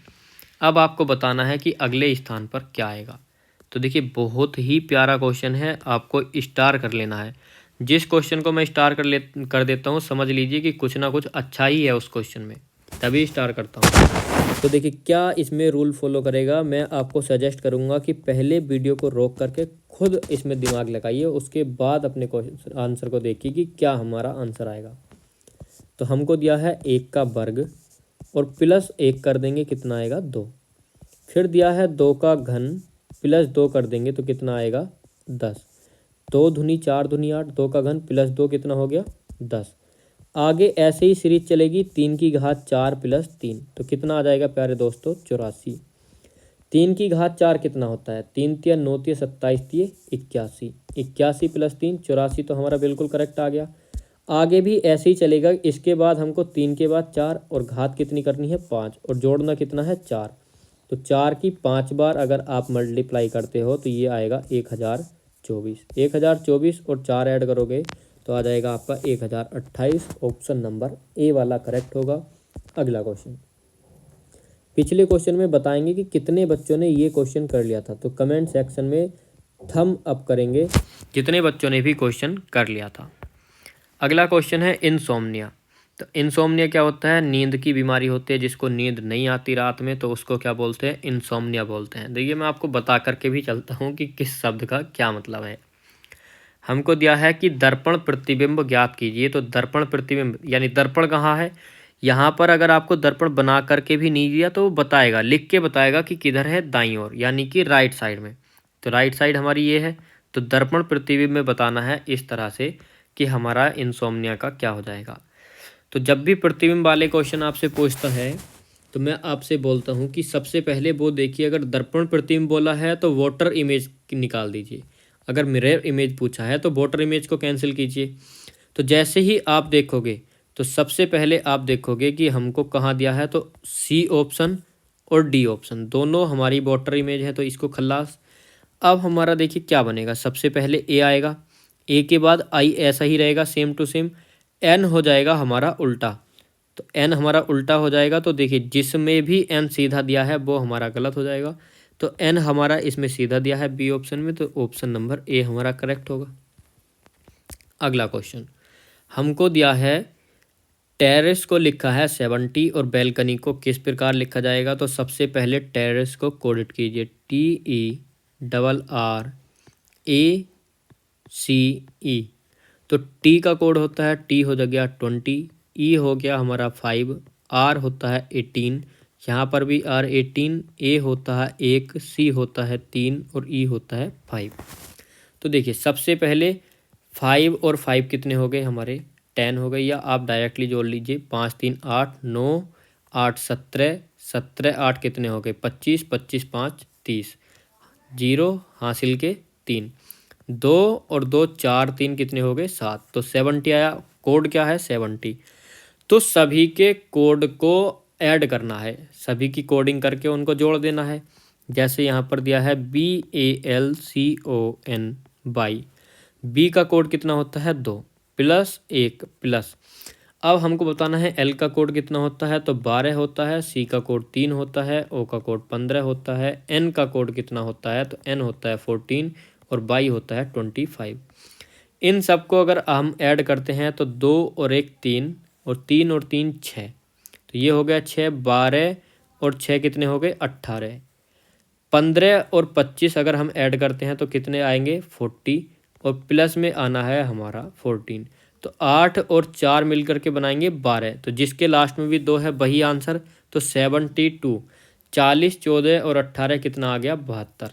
अब आपको बताना है कि अगले स्थान पर क्या आएगा। तो देखिए बहुत ही प्यारा क्वेश्चन है, आपको स्टार कर लेना है। जिस क्वेश्चन को मैं स्टार कर देता हूँ समझ लीजिए कि कुछ ना कुछ अच्छा ही है उस क्वेश्चन में, तभी स्टार करता हूँ। तो देखिए क्या इसमें रूल फॉलो करेगा, मैं आपको सजेस्ट करूँगा कि पहले वीडियो को रोक करके खुद इसमें दिमाग लगाइए, उसके बाद अपने क्वेश्चन आंसर को देखिए कि क्या हमारा आंसर आएगा। तो हमको दिया है 1 का वर्ग और प्लस 1 कर देंगे, कितना आएगा 2। फिर दिया है 2 का घन प्लस 2 कर देंगे तो कितना आएगा 10। 2 दूनी 4 दूनी 8, 2 का घन प्लस 2 कितना हो गया 10। आगे ऐसे ही सीरीज चलेगी, 3 की घात 4 प्लस 3 तो कितना आ जाएगा प्यारे दोस्तों 84। 3 की घात 4 कितना होता है, 3 तिया 9 तिया 27 तिये 81, 81 प्लस 3 84, तो हमारा बिल्कुल करेक्ट आ गया। आगे भी ऐसे ही चलेगा, इसके बाद हमको 3 के बाद 4 और घात कितनी करनी है 5 और जोड़ना कितना है 4। तो 4 की 5 बार अगर आप मल्टीप्लाई करते हो तो ये आएगा 1024। 1024 और 4 ऐड करोगे तो आ जाएगा आपका 1028। ऑप्शन नंबर ए वाला करेक्ट होगा। अगला क्वेश्चन, पिछले क्वेश्चन में बताएंगे कि कितने बच्चों ने ये क्वेश्चन कर लिया था, तो कमेंट सेक्शन में थम अप करेंगे जितने बच्चों ने भी क्वेश्चन कर लिया था। अगला क्वेश्चन है इंसोम्निया। तो इंसोम्निया क्या होता है, नींद की बीमारी होती है, जिसको नींद नहीं आती रात में तो उसको क्या बोलते हैं, इंसोम्निया बोलते हैं। देखिए मैं आपको बता करके भी चलता हूँ कि किस शब्द का क्या मतलब है। हमको दिया है कि दर्पण प्रतिबिंब ज्ञात कीजिए। तो दर्पण प्रतिबिंब यानी दर्पण कहाँ है, यहाँ पर अगर आपको दर्पण बना करके भी नहीं दिया तो वो बताएगा, लिख के बताएगा कि किधर है, दाईं ओर यानी कि राइट साइड में। तो राइट साइड हमारी ये है। तो दर्पण प्रतिबिंब में बताना है इस तरह से कि हमारा इंसोम्निया का क्या हो जाएगा। तो जब भी प्रतिबिंब वाले क्वेश्चन आपसे पूछता है तो मैं आपसे बोलता हूँ कि सबसे पहले वो देखिए, अगर दर्पण प्रतिबिंब बोला है तो वाटर इमेज निकाल दीजिए। अगर मिरर इमेज पूछा है तो वाटर इमेज को कैंसिल कीजिए। तो जैसे ही आप देखोगे तो सबसे पहले आप देखोगे कि हमको कहाँ दिया है, तो सी ऑप्शन और डी ऑप्शन दोनों हमारी वाटर इमेज है, तो इसको खल्लास। अब हमारा देखिए क्या बनेगा, सबसे पहले ए आएगा, ए के बाद आई ऐसा ही रहेगा सेम टू सेम, एन हो जाएगा हमारा उल्टा। तो एन हमारा उल्टा हो जाएगा, तो देखिए जिसमें भी एन सीधा दिया है वो हमारा गलत हो जाएगा। तो एन हमारा इसमें सीधा दिया है बी ऑप्शन में, तो ऑप्शन नंबर ए हमारा करेक्ट होगा। अगला क्वेश्चन हमको दिया है टेरेस को लिखा है 70 और बैल्कनी को किस प्रकार लिखा जाएगा। तो सबसे पहले टेरेस को कोडिट कीजिए, TERRACE। तो टी का कोड होता है, टी हो गया 20, ई हो गया हमारा 5, आर होता है 18, यहाँ पर भी आर 18, ए होता है 1, सी होता है 3 और ई होता है 5। तो देखिए सबसे पहले 5 और 5 कितने हो गए हमारे 10 हो गए, या आप डायरेक्टली जोड़ लीजिए 5 3 8 9 8 17 17 8 कितने हो गए 25 25 5 30, 0 हासिल के 3, 2 और 2 4 3 कितने हो गए 7। तो 70 आया, कोड क्या है 70। तो सभी के कोड को ऐड करना है, सभी की कोडिंग करके उनको जोड़ देना है। जैसे यहाँ पर दिया है BALCON बाई, बी का कोड कितना होता है 2 प्लस 1 प्लस। अब हमको बताना है एल का कोड कितना होता है, तो 12 होता है, सी का कोड 3 होता है, ओ का कोड 15 होता है, एन का कोड कितना होता है, तो एन होता है 14 और बाई होता है 25। इन सबको अगर हम ऐड करते हैं तो 2 और 1 3 और 3 और 3 6, तो ये हो गया 6, 12 और 6 कितने हो गए 18, 15 और 25 अगर हम ऐड करते हैं तो कितने आएंगे 40 और प्लस में आना है हमारा 14। तो 8 और 4 मिलकर के बनाएंगे 12, तो जिसके लास्ट में भी 2 है वही आंसर। तो 72, 40 14 और 18 कितना आ गया 72।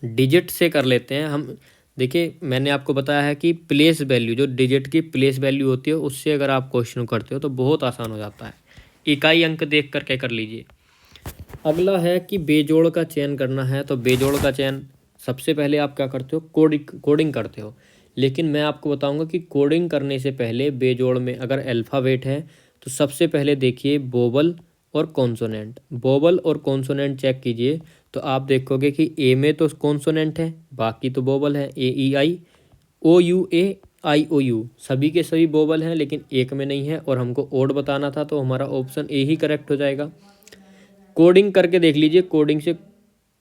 डिजिट से कर लेते हैं हम। देखिए मैंने आपको बताया है कि प्लेस वैल्यू, जो डिजिट की प्लेस वैल्यू होती है उससे अगर आप क्वेश्चन करते हो तो बहुत आसान हो जाता है। इकाई अंक देख करके कर लीजिए। अगला है कि बेजोड़ का चयन करना है। तो बेजोड़ का चयन सबसे पहले आप क्या करते हो, कोडिंग करते हो। लेकिन मैं आपको बताऊंगा कि कोडिंग करने से पहले बेजोड़ में अगर अल्फ़ाबेट है तो सबसे पहले देखिए वोवल और कॉन्सोनेंट। वोवल और कॉन्सोनेंट चेक कीजिए तो आप देखोगे कि ए में तो कॉन्सोनेंट है, बाकी तो वोवल है। ए ई आई, ओ U A, I O you, सभी के सभी वोवल हैं लेकिन एक में नहीं है और हमको ओड बताना था, तो हमारा ऑप्शन ए ही करेक्ट हो जाएगा। कोडिंग करके देख लीजिए, कोडिंग से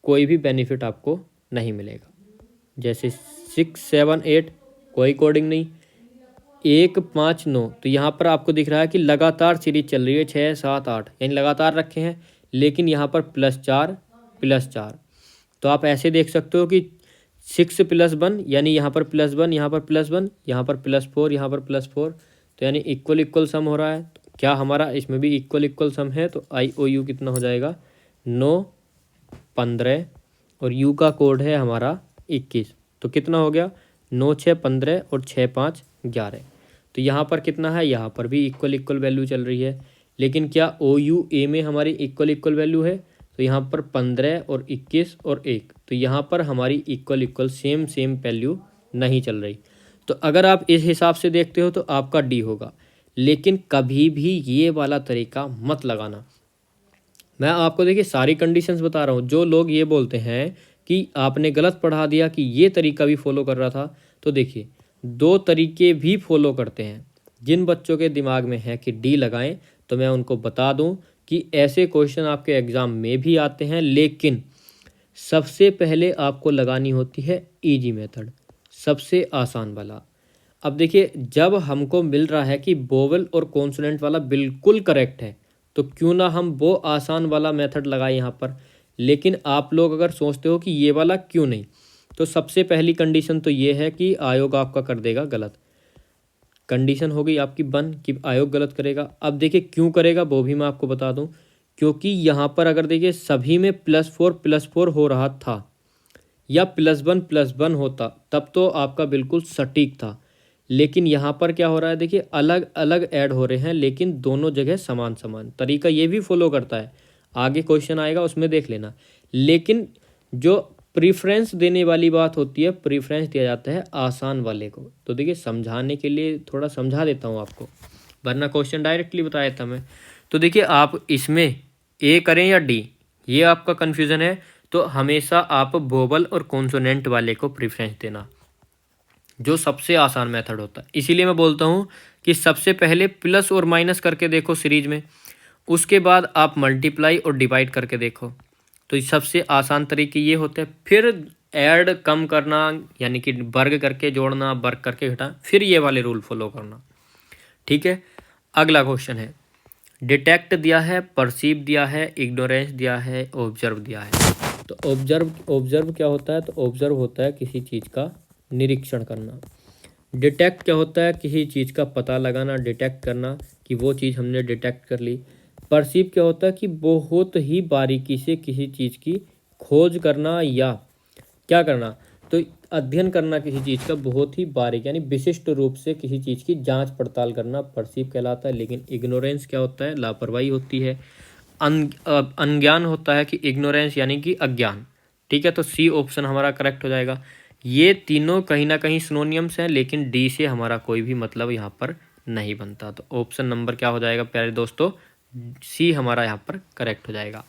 कोई भी बेनिफिट आपको नहीं मिलेगा। जैसे 6, 7, 8 कोई कोडिंग नहीं, 1, 5, 9 तो यहाँ पर आपको दिख रहा है कि लगातार सीरीज चल रही है, 6, 7, 8 यानी लगातार रखे हैं। लेकिन यहाँ पर +4 +4, तो आप ऐसे देख सकते हो कि 6 + 1 यानी यहाँ पर +1, यहाँ पर +1, यहाँ पर +4, यहाँ पर +4, तो यानी इक्वल सम हो रहा है। तो क्या हमारा इसमें भी इक्वल सम है? तो IOU कितना हो जाएगा? 9, 15 और यू का कोड है हमारा 21, तो कितना हो गया? 9, 6, 15 और 6, 5, 11। तो यहाँ पर कितना है? यहाँ पर भी इक्वल वैल्यू चल रही है। लेकिन क्या OUA में हमारी इक्वल वैल्यू है? तो यहाँ पर 15 और 21 और 1, तो यहाँ पर हमारी इक्वल सेम वैल्यू नहीं चल रही। तो अगर आप इस हिसाब से देखते हो तो आपका डी होगा। लेकिन कभी भी ये वाला तरीका मत लगाना। मैं आपको देखिए सारी कंडीशंस बता रहा हूँ। जो लोग ये बोलते हैं कि आपने गलत पढ़ा दिया कि ये तरीका भी फॉलो कर रहा था, तो देखिए 2 तरीके भी फॉलो करते हैं। जिन बच्चों के दिमाग में है कि डी लगाएं, तो मैं उनको बता दूं कि ऐसे क्वेश्चन आपके एग्ज़ाम में भी आते हैं, लेकिन सबसे पहले आपको लगानी होती है ईजी मेथड, सबसे आसान वाला। अब देखिए जब हमको मिल रहा है कि वोवेल और कॉन्सोनेंट वाला बिल्कुल करेक्ट है, तो क्यों ना हम वो आसान वाला मेथड लगाएं यहाँ पर। लेकिन आप लोग अगर सोचते हो कि ये वाला क्यों नहीं, तो सबसे पहली कंडीशन तो ये है कि आयोग आपका कर देगा गलत। कंडीशन हो गई आपकी 1 कि आयोग गलत करेगा। अब देखिए क्यों करेगा वो भी मैं आपको बता दूं। क्योंकि यहाँ पर अगर देखिए सभी में +4 हो रहा था या +1 होता, तब तो आपका बिल्कुल सटीक था। लेकिन यहाँ पर क्या हो रहा है, देखिए अलग अलग ऐड हो रहे हैं लेकिन दोनों जगह समान तरीका ये भी फॉलो करता है। आगे क्वेश्चन आएगा उसमें देख लेना। लेकिन जो प्रीफ्रेंस देने वाली बात होती है, प्रीफ्रेंस दिया जाता है आसान वाले को। तो देखिए समझाने के लिए थोड़ा समझा देता हूँ आपको, वरना क्वेश्चन डायरेक्टली बताया था मैं। तो देखिए आप इसमें ए करें या डी, ये आपका कन्फ्यूज़न है, तो हमेशा आप वोवल और कॉन्सोनेंट वाले को प्रीफ्रेंस देना, जो सबसे आसान मेथड होता है। इसीलिए मैं बोलता हूँ कि सबसे पहले प्लस और माइनस करके देखो सीरीज में, उसके बाद आप मल्टीप्लाई और डिवाइड करके देखो। तो सबसे आसान तरीके ये होते हैं। फिर ऐड कम करना, यानी कि वर्ग करके जोड़ना, वर्ग करके घटाना, फिर ये वाले रूल फॉलो करना। ठीक है। अगला क्वेश्चन है, डिटेक्ट दिया है, परसीव दिया है, इग्नोरेंस दिया है, ऑब्जर्व दिया है। तो ऑब्जर्व क्या होता है? तो ऑब्जर्व होता है किसी चीज़ का निरीक्षण करना। डिटेक्ट क्या होता है? किसी चीज़ का पता लगाना, डिटेक्ट करना कि वो चीज़ हमने डिटेक्ट कर ली। परसीव क्या होता है? कि बहुत ही बारीकी से किसी चीज़ की खोज करना या क्या करना, तो अध्ययन करना किसी चीज़ का बहुत ही बारीक यानी विशिष्ट रूप से किसी चीज़ की जांच पड़ताल करना परसीव कहलाता है। लेकिन इग्नोरेंस क्या होता है? लापरवाही होती है। अनज्ञान होता है कि इग्नोरेंस यानी कि अज्ञान। ठीक है, तो सी ऑप्शन हमारा करेक्ट हो जाएगा। ये तीनों कहीं ना कहीं सिनोनिम्स हैं, लेकिन डी से हमारा कोई भी मतलब यहाँ पर नहीं बनता। तो ऑप्शन नंबर क्या हो जाएगा प्यारे दोस्तों? सी हमारा यहाँ पर करेक्ट हो जाएगा।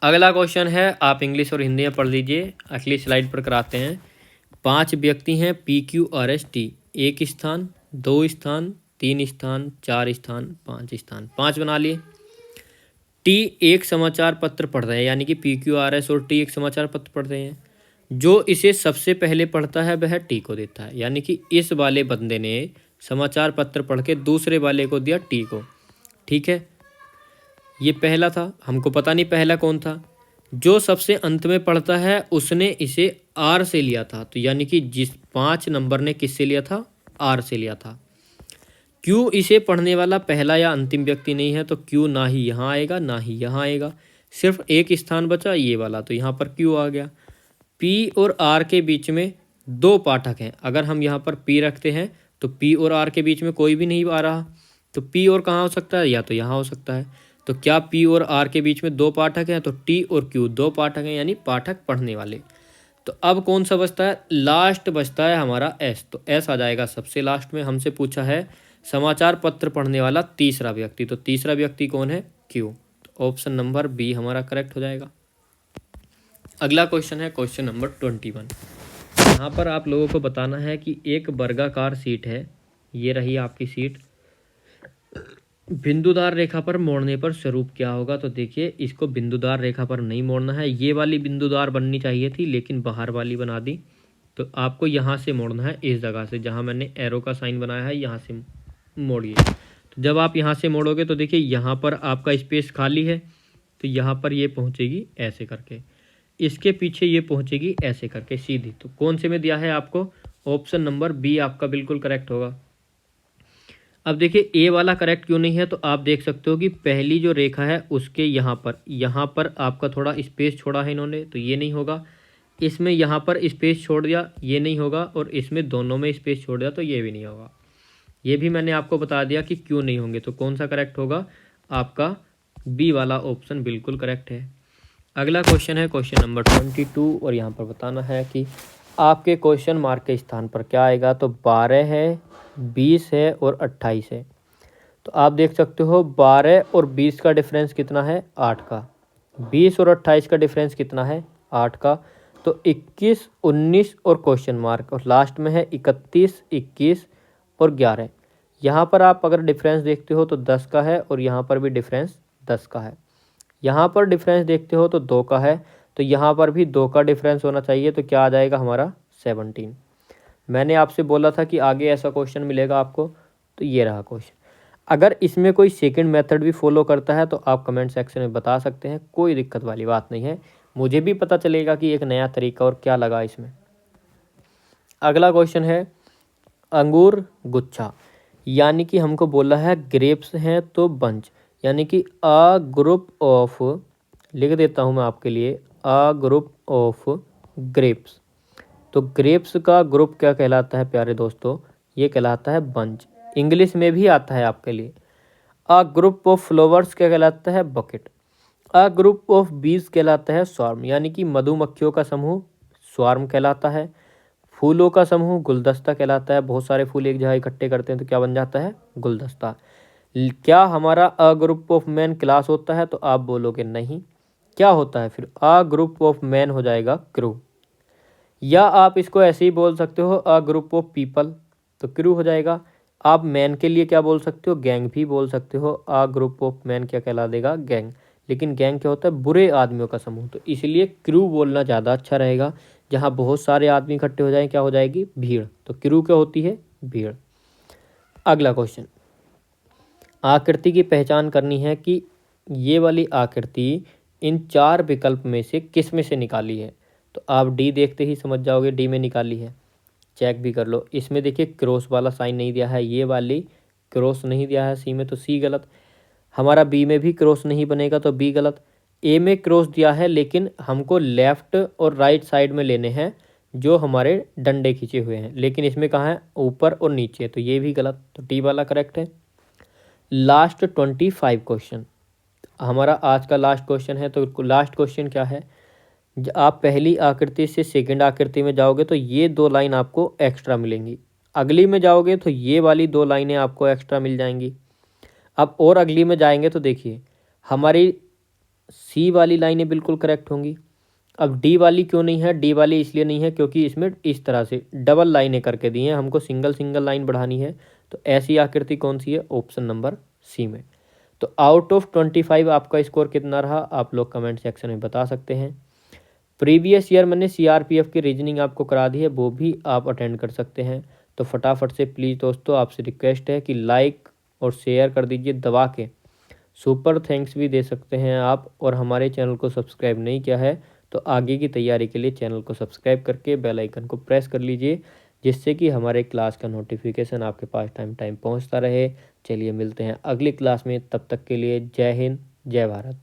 अगला क्वेश्चन है, आप इंग्लिश और हिंदी में पढ़ लीजिए, अगली स्लाइड पर कराते हैं। 5 व्यक्ति हैं PQRST, 1 स्थान, 2 स्थान, 3 स्थान, 4 स्थान, 5 स्थान, 5 बना लिए। टी एक समाचार पत्र पढ़ रहे हैं, यानी कि PQRS और टी एक समाचार पत्र पढ़ रहे हैं। जो इसे सबसे पहले पढ़ता है वह टी को देता है, यानी कि इस वाले बंदे ने समाचार पत्र पढ़ के दूसरे वाले को दिया टी को। ठीक है, ये पहला था, हमको पता नहीं पहला कौन था। जो सबसे अंत में पढ़ता है उसने इसे आर से लिया था, तो यानी कि जिस 5 नंबर ने किससे लिया था? आर से लिया था। क्यू इसे पढ़ने वाला पहला या अंतिम व्यक्ति नहीं है, तो क्यू ना ही यहाँ आएगा ना ही यहाँ आएगा, सिर्फ एक स्थान बचा ये वाला, तो यहाँ पर क्यू आ गया। पी और आर के बीच में 2 पाठक हैं, अगर हम यहाँ पर पी रखते हैं तो पी और आर के बीच में कोई भी नहीं आ रहा, तो पी और कहाँ हो सकता है, या तो यहाँ हो सकता है। तो क्या पी और आर के बीच में दो पाठक हैं, तो टी और क्यू दो पाठक हैं, यानी पाठक पढ़ने वाले। तो अब कौन सा बचता है, लास्ट बचता है हमारा एस। तो एस आ जाएगा सबसे लास्ट में। हमसे पूछा है समाचार पत्र पढ़ने वाला तीसरा व्यक्ति, तो तीसरा व्यक्ति कौन है, क्यू। तो ऑप्शन नंबर बी हमारा करेक्ट हो जाएगा। अगला क्वेश्चन है क्वेश्चन नंबर 21। यहाँ पर आप लोगों को बताना है कि एक वर्गाकार सीट है, ये रही आपकी सीट, बिंदुदार रेखा पर मोड़ने पर स्वरूप क्या होगा। तो देखिए इसको बिंदुदार रेखा पर नहीं मोड़ना है, ये वाली बिंदुदार बननी चाहिए थी लेकिन बाहर वाली बना दी। तो आपको यहाँ से मोड़ना है, इस जगह से जहाँ मैंने एरो का साइन बनाया है यहाँ से मोड़िए। तो जब आप यहाँ से मोड़ोगे तो देखिए यहाँ पर आपका स्पेस खाली है, तो यहाँ पर ये पहुँचेगी ऐसे करके, इसके पीछे ये पहुँचेगी ऐसे करके सीधी। तो कौन से में दिया है आपको, ऑप्शन नंबर बी आपका बिल्कुल करेक्ट होगा। अब देखिए ए वाला करेक्ट क्यों नहीं है, तो आप देख सकते हो कि पहली जो रेखा है उसके यहाँ पर आपका थोड़ा स्पेस छोड़ा है इन्होंने, तो ये नहीं होगा। इसमें यहाँ पर स्पेस छोड़ दिया, ये नहीं होगा। और इसमें दोनों में स्पेस छोड़ दिया, तो ये भी नहीं होगा। ये भी मैंने आपको बता दिया कि क्यों नहीं होंगे। तो कौन सा करेक्ट होगा, आपका बी वाला ऑप्शन बिल्कुल करेक्ट है। अगला क्वेश्चन है क्वेश्चन नंबर 22, और यहाँ पर बताना है कि आपके क्वेश्चन मार्क के स्थान पर क्या आएगा। तो 12 है, 20 है और 28 है। तो आप देख सकते हो 12 और 20 का डिफरेंस कितना है, 8 का। 20 और 28 का डिफरेंस कितना है, 8 का। तो 21, 19 और क्वेश्चन मार्क, और लास्ट में है 31, 21 और 11। यहाँ पर आप अगर डिफरेंस देखते हो तो 10 का है, और यहाँ पर भी डिफरेंस 10 का है। यहाँ पर डिफरेंस देखते हो तो 2 का है, तो यहाँ पर भी 2 का डिफरेंस होना चाहिए। तो क्या आ जाएगा हमारा 17। मैंने आपसे बोला था कि आगे ऐसा क्वेश्चन मिलेगा आपको, तो ये रहा क्वेश्चन। अगर इसमें कोई सेकंड मेथड भी फॉलो करता है तो आप कमेंट सेक्शन में बता सकते हैं, कोई दिक्कत वाली बात नहीं है। मुझे भी पता चलेगा कि एक नया तरीका और क्या लगा इसमें। अगला क्वेश्चन है अंगूर गुच्छा, यानी कि हमको बोला है ग्रेप्स हैं तो बंच, यानी कि अ ग्रुप ऑफ, लिख देता हूँ मैं आपके लिए, अ ग्रुप ऑफ ग्रेप्स। तो ग्रेप्स का ग्रुप क्या कहलाता है प्यारे दोस्तों, ये कहलाता है बंच। इंग्लिश में भी आता है आपके लिए। अ ग्रुप ऑफ फ्लावर्स क्या कहलाता है, बकेट। अ ग्रुप ऑफ बीज कहलाता है स्वार्म, यानी कि मधुमक्खियों का समूह स्वार्म कहलाता है। फूलों का समूह गुलदस्ता कहलाता है, बहुत सारे फूल एक जगह इकट्ठे करते हैं तो क्या बन जाता है, गुलदस्ता। क्या हमारा a group of man class होता है, तो आप बोलोगे नहीं। क्या होता है फिर, अ ग्रुप ऑफ मैन हो जाएगा क्रू। या आप इसको ऐसे ही बोल सकते हो अ ग्रुप ऑफ पीपल, तो क्रू हो जाएगा। आप मैन के लिए क्या बोल सकते हो, गैंग भी बोल सकते हो। अ ग्रुप ऑफ मैन क्या कहला देगा, गैंग। लेकिन गैंग क्या होता है, बुरे आदमियों का समूह, तो इसलिए क्रू बोलना ज़्यादा अच्छा रहेगा। जहाँ बहुत सारे आदमी इकट्ठे हो जाएं क्या हो जाएगी, भीड़। तो क्रू क्या होती है, भीड़। अगला क्वेश्चन, आकृति की पहचान करनी है कि ये वाली आकृति इन 4 विकल्प में से किस में से निकाली है। तो आप डी देखते ही समझ जाओगे डी में निकाली है। चेक भी कर लो, इसमें देखिए क्रॉस वाला साइन नहीं दिया है, ये वाली क्रॉस नहीं दिया है सी में, तो सी गलत। हमारा बी में भी क्रॉस नहीं बनेगा तो बी गलत। ए में क्रॉस दिया है लेकिन हमको लेफ्ट और राइट साइड में लेने हैं जो हमारे डंडे खींचे हुए हैं, लेकिन इसमें कहाँ है, ऊपर और नीचे, तो ये भी गलत। तो डी वाला करेक्ट है। लास्ट 25 क्वेश्चन हमारा आज का लास्ट क्वेश्चन है। तो लास्ट क्वेश्चन क्या है, आप पहली आकृति से सेकंड आकृति में जाओगे तो ये 2 लाइन आपको एक्स्ट्रा मिलेंगी। अगली में जाओगे तो ये वाली 2 लाइनें आपको एक्स्ट्रा मिल जाएंगी। अब और अगली में जाएंगे तो देखिए हमारी सी वाली लाइनें बिल्कुल करेक्ट होंगी। अब डी वाली क्यों नहीं है, डी वाली इसलिए नहीं है क्योंकि इसमें इस तरह से डबल लाइनें करके दी हैं, हमको सिंगल सिंगल लाइन बढ़ानी है। तो ऐसी आकृति कौन सी है, ऑप्शन नंबर सी में। तो आउट ऑफ 25 आपका स्कोर कितना रहा, आप लोग कमेंट सेक्शन में बता सकते हैं। प्रीवियस ईयर मैंने सीआरपीएफ की रीजनिंग आपको करा दी है, वो भी आप अटेंड कर सकते हैं। तो फटाफट से प्लीज़ दोस्तों आपसे रिक्वेस्ट है कि लाइक और शेयर कर दीजिए दबा के। सुपर थैंक्स भी दे सकते हैं आप, और हमारे चैनल को सब्सक्राइब नहीं किया है तो आगे की तैयारी के लिए चैनल को सब्सक्राइब करके बेल आइकन को प्रेस कर लीजिए, जिससे कि हमारे क्लास का नोटिफिकेशन आपके पास टाइम टाइम पहुंचता रहे। चलिए मिलते हैं अगली क्लास में, तब तक के लिए जय हिंद, जय भारत।